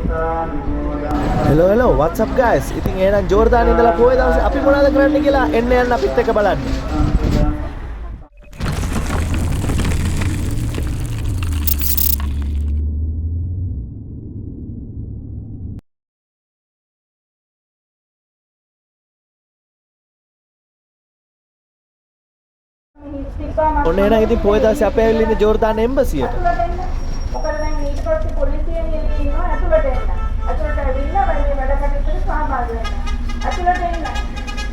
hello what's up guys ඉතින් එහෙනම් ජෝර්දානයේ ඉඳලා පොයේ දවසේ අපි මොනවද කරන්න කියලා එන්න යන්න අපිත් එක්ක බලන්න. ඔන්න එහෙනම් ඉතින් පොයේ දවසේ අපි ඇවිල්ලා ඉන්නේ ජෝර්දාන එම්බසියට. මොකද දැන් ඊට පස්සේ පොලිසිය නිලයේ ඉන්නවා ඇතුළට එන්න. ඇතුළට ඇවිල්ලා වැඩ කටයුතු සහභාගී වෙන්න. ඇතුළට එන්න.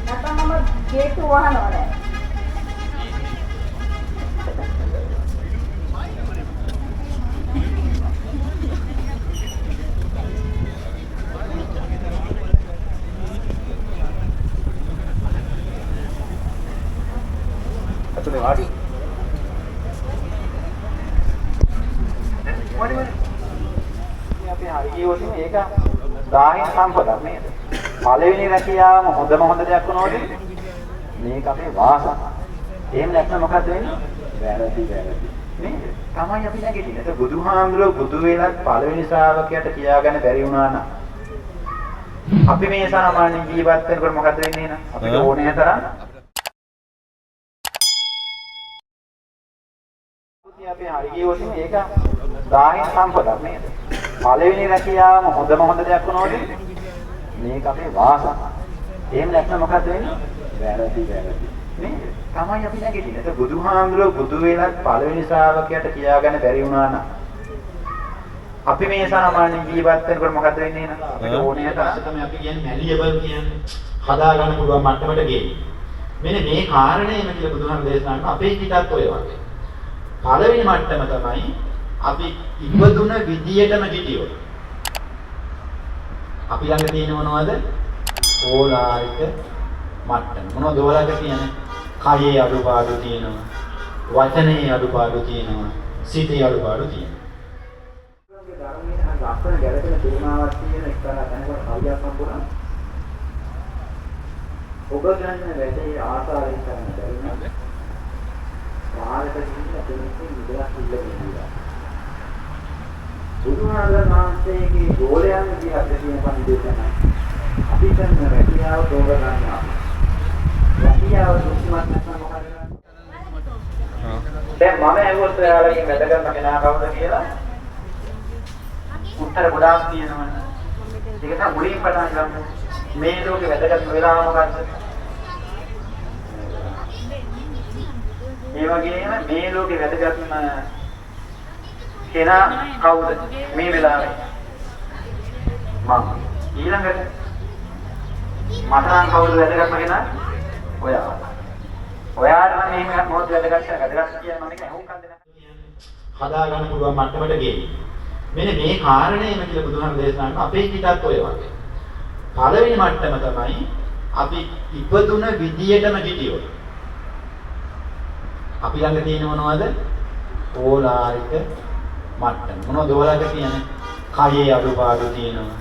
නැත්නම් මම ගේට්ටුව වහනවා නෑ. ඇතුළේ වාඩි. අපි හරි ගියොත් මේක 1000 සම්පතක් නේද? පළවෙනි රැකියාවම හොඳ දෙයක් වුණොත් මේක අපේ වාසනාව. එහෙම නැත්නම් මොකද වෙන්නේ? වැරදි. නේද? තමයි අපි නැගිටින්නේ. ඒක බුදුහාමුදුරුවෝ බුදු වෙලත් පළවෙනි ශ්‍රාවකයාට කියාගන්න බැරි වුණා නම් අපි මේ සාමාන්‍ය ජීවත් වෙනකොට මොකද වෙන්නේ නේද? අපිට ඕනෑ තරම් අපි හරි ගියොත් මේක 1000 සම්පතක් නේද? පළවෙනි රැකියාවම හොඳ දෙයක් වුණොත් මේක අපේ වාසනාව. එහෙම නැත්නම් මොකද වෙන්නේ? වැරදි. නේද? තමයි අපි නැගිටින්නේ. ඒක බුදුහාමුදුරුවෝ බුදු වෙලත් පළවෙනි ශ්‍රාවකයාට කියාගන්න බැරි වුණා නම් අපි මේ සාමාන්‍ය ජීවත් වෙනකොට මොකද වෙන්නේ නේද? අපිට ඕනෑ තරම් තමයි අපි කියන්නේ මැලියබල් කියන්නේ හදා ගන්න පුළුවන් මට්ටමට ගේන්නේ. මෙන්න මේ කාරණේම කියලා බුදුහාමුදුරුවෝ දේශනා කරන අපේ පිටත් ඔය වගේ. පළවෙනි මට්ටම තමයි අපි ඉවදුන විදියටම හිටියොත්. අපි ළඟ තියෙන මොනවද? ඕලාරික මට්ටම. මොනවද ඕලාරික කියන්නේ? කයේ අඩුපාඩු තියෙනවා. වචනේ අඩුපාඩු තියෙනවා. සිතේ අඩුපාඩු තියෙනවා. ධර්මයේ ලක්ෂණ ගැලපෙන තේමාවක් තියෙන එක්තරා දැනගන්න කවියක් හම්බුණා. ඔබ ගන්න වැඩේ ආසාවෙන් කරන බැරි පාරට ගිහින් අතනින් ඉඳලා ඉල්ලගෙන බුදුහාමුදුරන්ගේ ගෝලයන් විදිහට තියෙන පන්දිදේශනා අපි කරන රැකියාව තෝර ගන්නවා. රැකියාව දුක්ඛමත් නැත්නම් මොකද කරන්නේ? දැන් මම ඇහුවොත් ඔයාලගෙන් වැදගත් කෙනා කවුද කියලා උත්තර ගොඩාක් තියෙනවා. ඒක තමයි මුලින් පටන් ගන්න. මේ ලෝකේ වැදගත් වෙලාව මොකක්ද? ඒ වගේම මේ ලෝකේ වැදගත්ම කෙනා කවුද මේ වෙලාවේ? මම. ඊළඟට මට නම් කවුද වැදගත්ම කෙනා? ඔයා. ඔයාට නම් මේ මොකද වැදගත් කියන්නේ මම එක අහුම්කම් දෙන්න. හදා ගන්න පුළුවන් මට්ටමට ගේන්නේ. මෙන්න මේ කාරණේම කියලා බුදුහාමුදුරුවෝ දේශනා කරන අපේ පිටත් ඔය වගේ. පළවෙනි මට්ටම තමයි අපි ඉපදුන විදියටම හිටියොත්. අපි ළඟ තියෙන මොනවද? ඕලාරික මට්ටම. මොනවද ඕලාරික කියන්නේ? කයේ අඩුපාඩු තියෙනවා.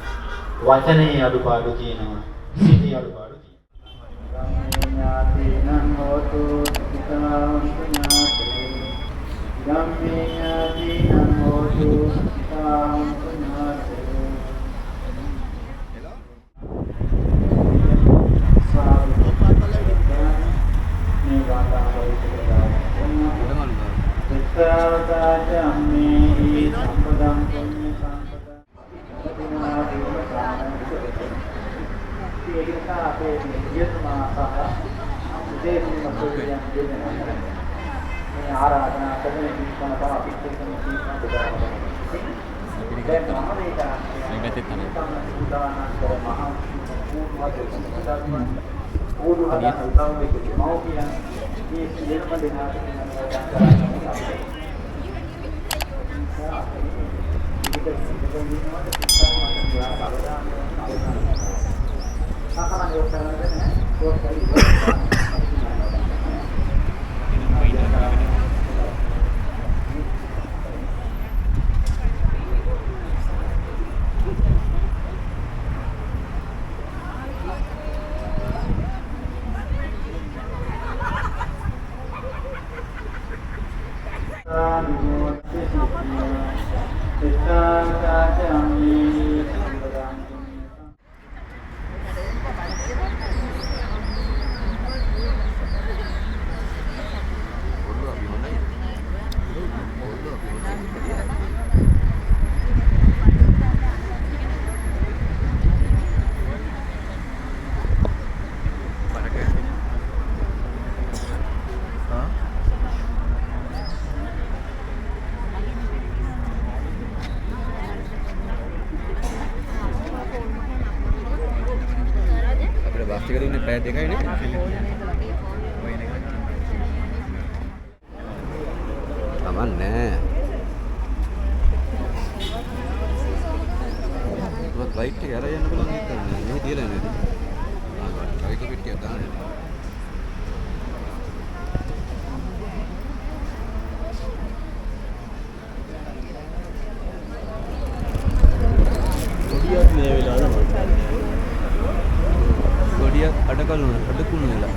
වචනේ අඩුපාඩු තියෙනවා. සිතේ අඩුපාඩු තියෙනවා. ඥාතිනං හෝතු සිතාං ඥාතේ. ඥාතිනං හෝතු සිතාං ඥාතේ. ආරාධනා කරන විදිහම තමයි අපි කියන්නේ Kita එක දුන්නේ පැය දෙකයි නේ. තමන්නේ. ඔත් ලයිට් එක අරගෙන යන්න බලන්න හිතන්නේ. මේ තියලා නේද? ලයිට් පිටියක් දාන්න. ගොඩියක් මේ වෙලාවට ගොඩියක් අඩකුණු වෙලා.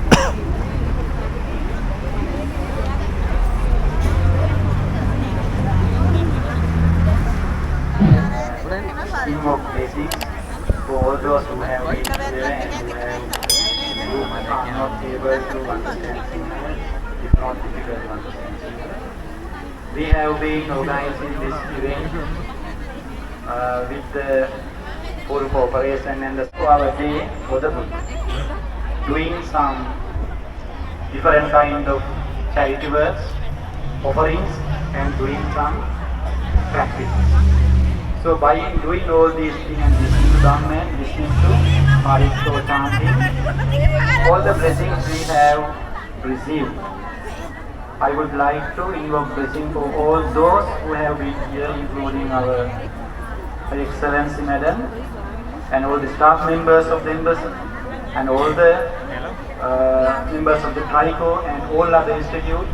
Scheme of basics for all those who have been here and who are not able to understand Sinhala, if not difficult to understand Sinhala. We have been organizing this event with the full cooperation and the our day for the doing some different kind of charity works, offerings and doing some practice. So by doing all these things and listening to Dhamma, listening to Maristo chanting, all the blessings we have received, I would like to invoke blessing for all those who have been here, including our Excellency Madam and all the staff members of the embassy and all the members of the TRICO and all other institutes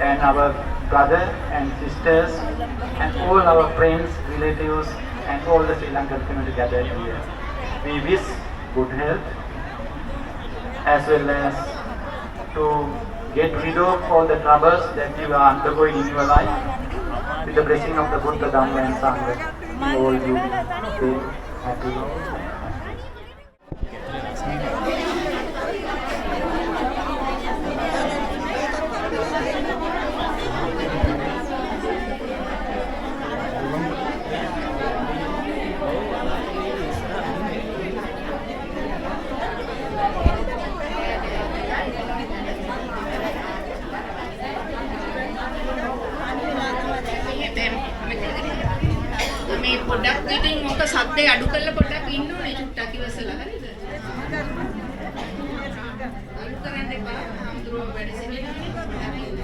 and our brother and sisters and all our friends, relatives and all the Sri Lankan community gathered here. We wish good health as well as to get rid of all the troubles that you are undergoing in your life. With the blessing of the Buddha, Dhamma and Sangha, all you be happy. මේ පොඩ්ඩක් ඉතින් මොක සද්දේ අඩු කරලා පොඩ්ඩක් ඉන්න ඕනේ චුට්ටක් ඉවසලා හරිද? අඩු කරන්න එපා. හම්දුරෝ වැඩ සිටිනානේ පොඩ්ඩක් ඉන්න.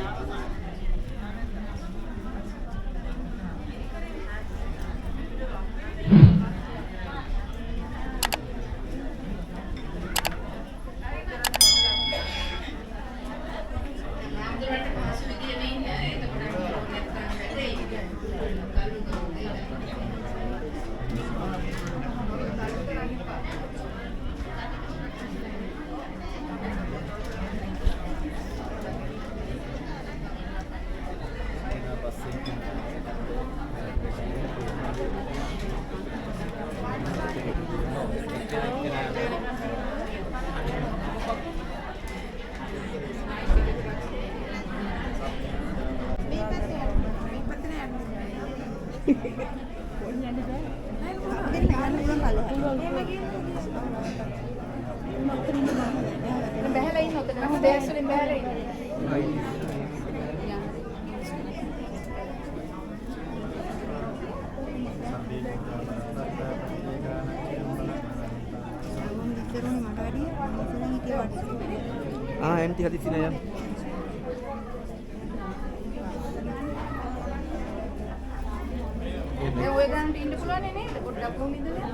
බැහැලා ඉන්න ඔතන මම බෑස් වලින් බැහැලා ඉන්න. ඇන්ටි හදිසින යන්න. මේ ඔය ගන්න ඉන්න පුළුවන් නේද? පොඩ්ඩක් කොහොමද ඉඳලා?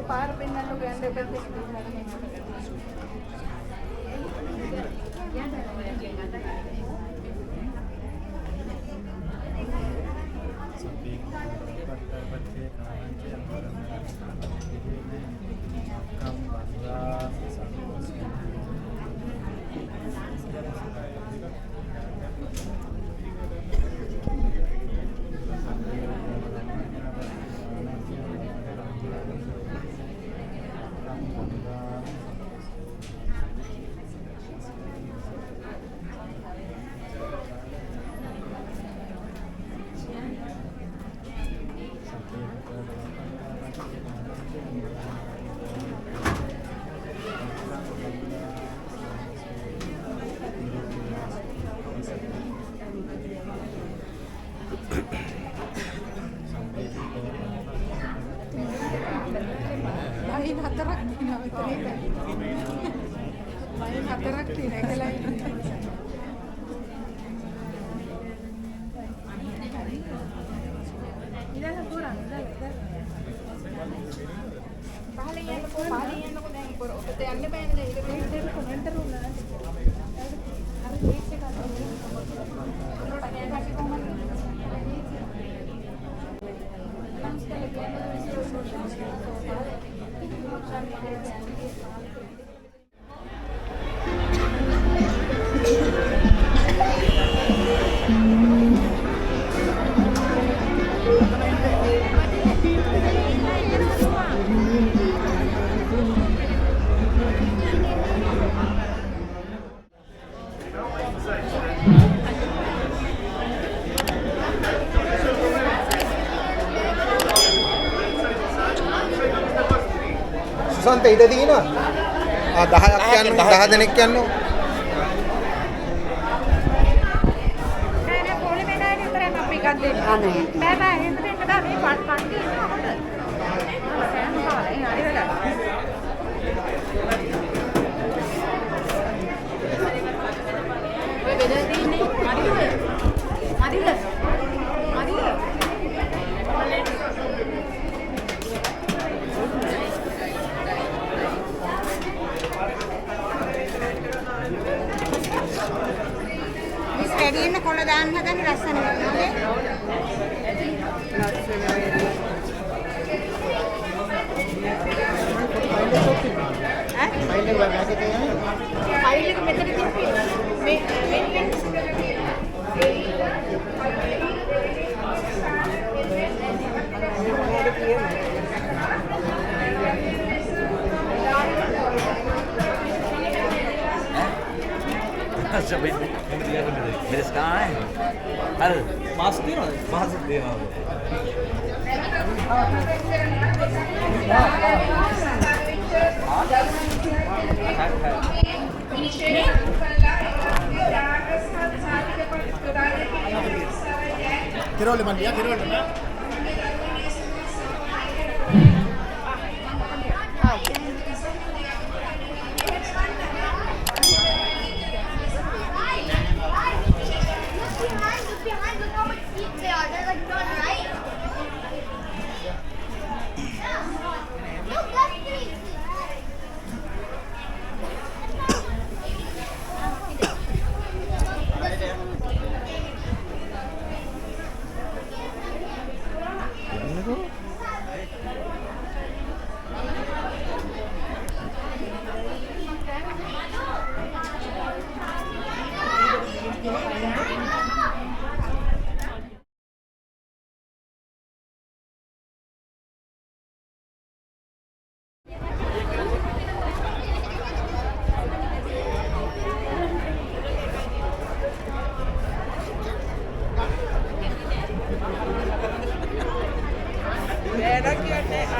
පාර පෙන්නන්නු ගෑන් දෙපැත්තේ. Main hatarak din ako ito. Main hatarak din ay kalain. Ilan ang kurang? Pahalin ako na yung puro. Pati ang liba yan na yung enter room na. Harus dito ka. Pagkakasi kong Susantha ඉඩ තියෙනවා. 10ක් යන්න 10 දෙනෙක් යන්න. නෑ පොලේ මෙතන විතරක් අපි එකක් දෙන්න. බෑ බෑ එහෙම දෙන්න බෑ මේ පට්ටි ඉන්නවා හොඳ. සෑම කාලේ හරි වෙලා. ඔය බෙදලා තින්නේ මදිද? වැඩියෙන්ම කොළ දාන්න හදන ලස්සන වෙන්නේ. ෆයිල් එක මෙතන තියෙනවා. මේ Miras ka nga eh. Al, mask din o? Mask din o. Kirol naman dia, kirol naman. Behind, look how much feet they are. They're like done right. No, that's 3 feet. Era que eu tenho,